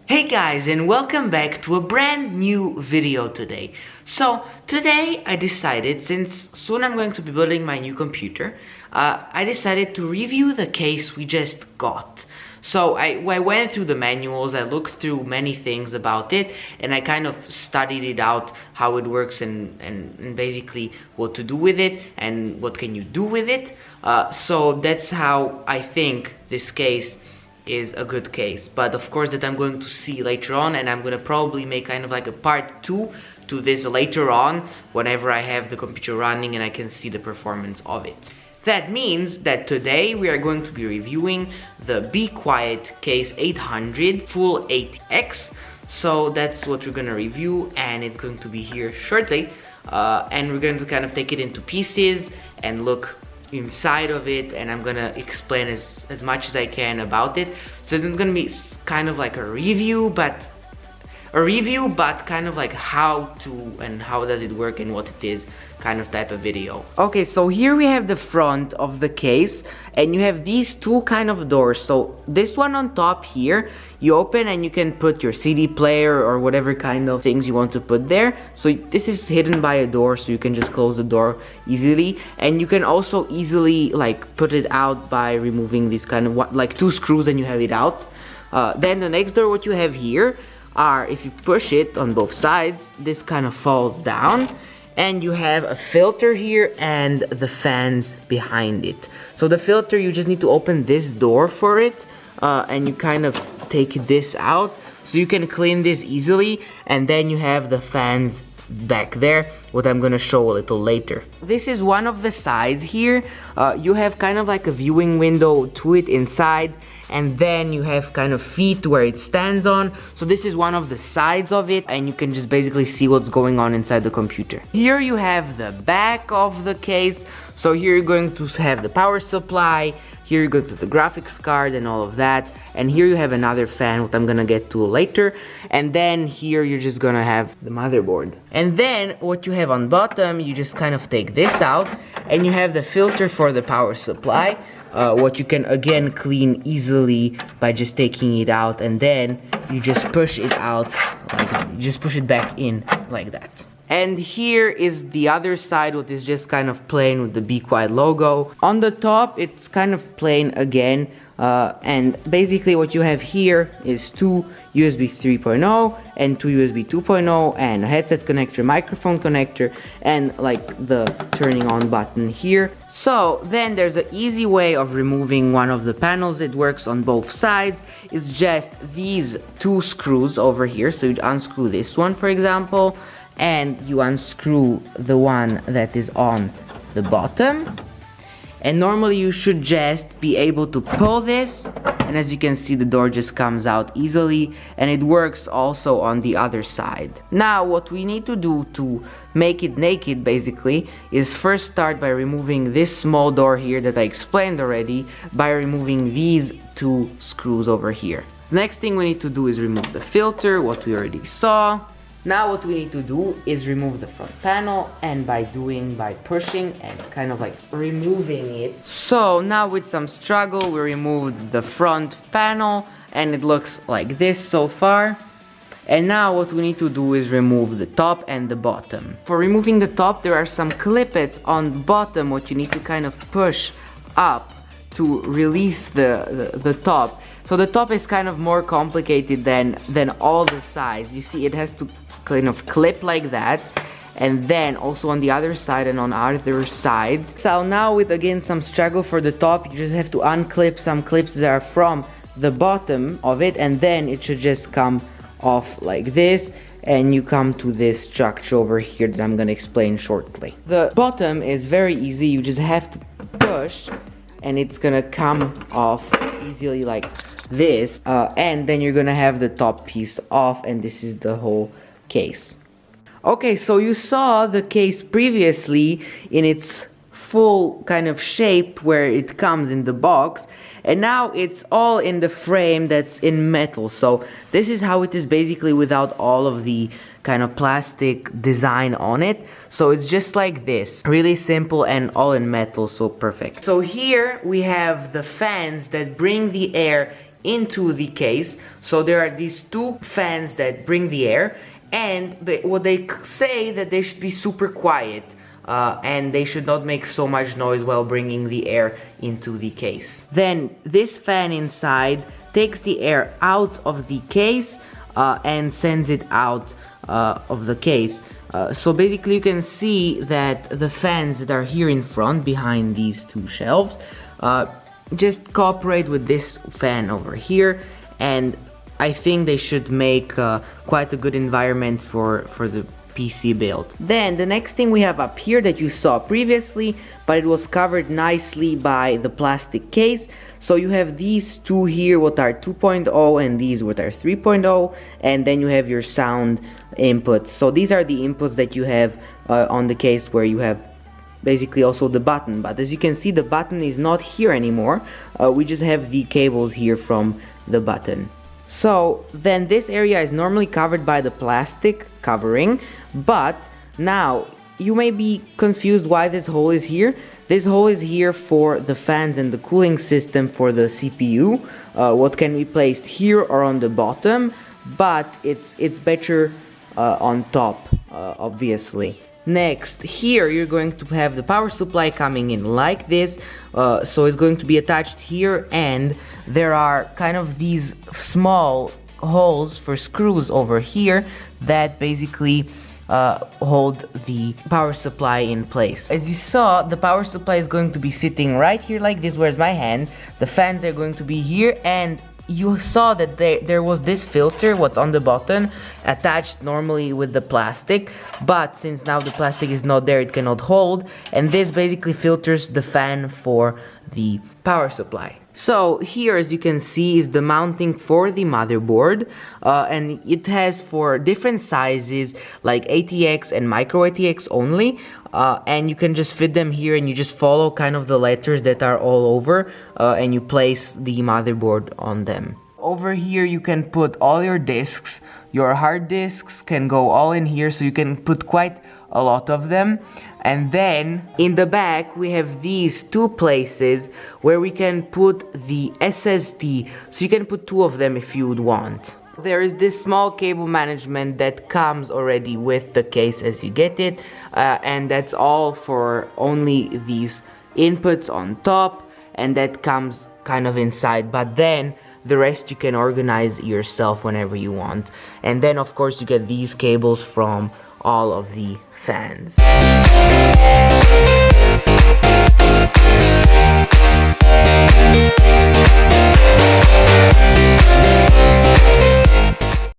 Hey guys, and welcome back to a brand new video today. So today I decided, since soon I'm going to be building my new computer, I decided to review the case we just got. So I went through the manuals, I looked through many things about it, and I kind of studied it out, how it works and basically what to do with it and what can you do with it. So that's how I think this case is a good case, but of course that I'm going to see later on, and I'm gonna probably make kind of like a part 2 to this later on whenever I have the computer running and I can see the performance of it. That means that today we are going to be reviewing the Be Quiet Case 800 Full 8X. So that's what we're gonna review, and it's going to be here shortly, and we're going to kind of take it into pieces and look inside of it, and I'm gonna explain as much as I can about it. So it's gonna be kind of like a review, but kind of like how to and how does it work and what it is kind of type of video. Okay, so here we have the front of the case, and you have these two kind of doors. So this one on top here, you open and you can put your CD player or whatever kind of things you want to put there. So this is hidden by a door, so you can just close the door easily, and you can also easily like put it out by removing these kind of like two screws, and you have it out. Then the next door, what you have here are, if you push it on both sides, this kind of falls down, and you have a filter here and the fans behind it. So the filter, you just need to open this door for it, and you kind of take this out so you can clean this easily, and then you have the fans back there, what I'm gonna show a little later. This is one of the sides here. You have kind of like a viewing window to it inside, and then you have kind of feet where it stands on. So this is one of the sides of it, and you can just basically see what's going on inside the computer. Here you have the back of the case. So here you're going to have the power supply, here you go to the graphics card and all of that, and here you have another fan, what I'm gonna get to later, and then here you're just gonna have the motherboard. And then what you have on bottom, you just kind of take this out, and you have the filter for the power supply, what you can again clean easily by just taking it out, and then you just push it out, like, you just push it back in like that. And here is the other side, what is just kind of plain with the Be Quiet logo. On the top, it's kind of plain again, and basically what you have here is two USB 3.0 and two USB 2.0 and a headset connector, microphone connector, and like the turning on button here. So then there's an easy way of removing one of the panels. It works on both sides. It's just these two screws over here. So you unscrew this one, for example, and you unscrew the one that is on the bottom, and normally you should just be able to pull this, and as you can see, the door just comes out easily, and it works also on the other side. Now what we need to do to make it naked basically is first start by removing this small door here that I explained already, by removing these two screws over here. Next thing we need to do is remove the filter, what we already saw. Now what we need to do is remove the front panel, and by pushing and kind of like removing it. So now with some struggle we removed the front panel, and it looks like this so far. And now what we need to do is remove the top and the bottom. For removing the top, there are some clippets on the bottom what you need to kind of push up to release the top. So the top is kind of more complicated than all the sides. You see, it has to kind of clip like that, and then also on the other side and on other sides. So now with again some struggle for the top, you just have to unclip some clips that are from the bottom of it, and then it should just come off like this, and you come to this structure over here that I'm gonna explain shortly. The bottom is very easy. You just have to push, and it's gonna come off easily like this, and then you're gonna have the top piece off, and this is the whole case. Okay, so you saw the case previously in its full kind of shape where it comes in the box, and now it's all in the frame that's in metal. So this is how it is basically without all of the kind of plastic design on it. So it's just like this, really simple and all in metal, so perfect. So here we have the fans that bring the air into the case. So there are these two fans that bring the air, and what they say that they should be super quiet, and they should not make so much noise while bringing the air into the case. Then this fan inside takes the air out of the case and sends it out of the case. So basically you can see that the fans that are here in front behind these two shelves just cooperate with this fan over here, and I think they should make quite a good environment for the PC build. Then the next thing we have up here that you saw previously, but it was covered nicely by the plastic case. So you have these two here what are 2.0 and these what are 3.0, and then you have your sound inputs. So these are the inputs that you have on the case, where you have basically also the button, but as you can see the button is not here anymore. We just have the cables here from the button. So then this area is normally covered by the plastic covering, but now you may be confused why this hole is here. This hole is here for the fans and the cooling system for the CPU, what can be placed here or on the bottom, but it's better on top, obviously. Next, here you're going to have the power supply coming in like this, so it's going to be attached here, and there are kind of these small holes for screws over here that basically hold the power supply in place. As you saw, the power supply is going to be sitting right here like this. Where's my hand? The fans are going to be here, and you saw that there was this filter, what's on the bottom, attached normally with the plastic, but since now the plastic is not there, it cannot hold, and this basically filters the fan for the power supply. So here, as you can see, is the mounting for the motherboard, and it has for different sizes like ATX and micro ATX only, and you can just fit them here, and you just follow kind of the letters that are all over, and you place the motherboard on them. Over here you can put all your discs. Your hard disks can go all in here, so you can put quite a lot of them. And then in the back we have these two places where we can put the SSD, so you can put two of them if you would want. There is this small cable management that comes already with the case as you get it, and that's all for only these inputs on top, and that comes kind of inside, but then the rest you can organize yourself whenever you want. And then of course you get these cables from all of the fans.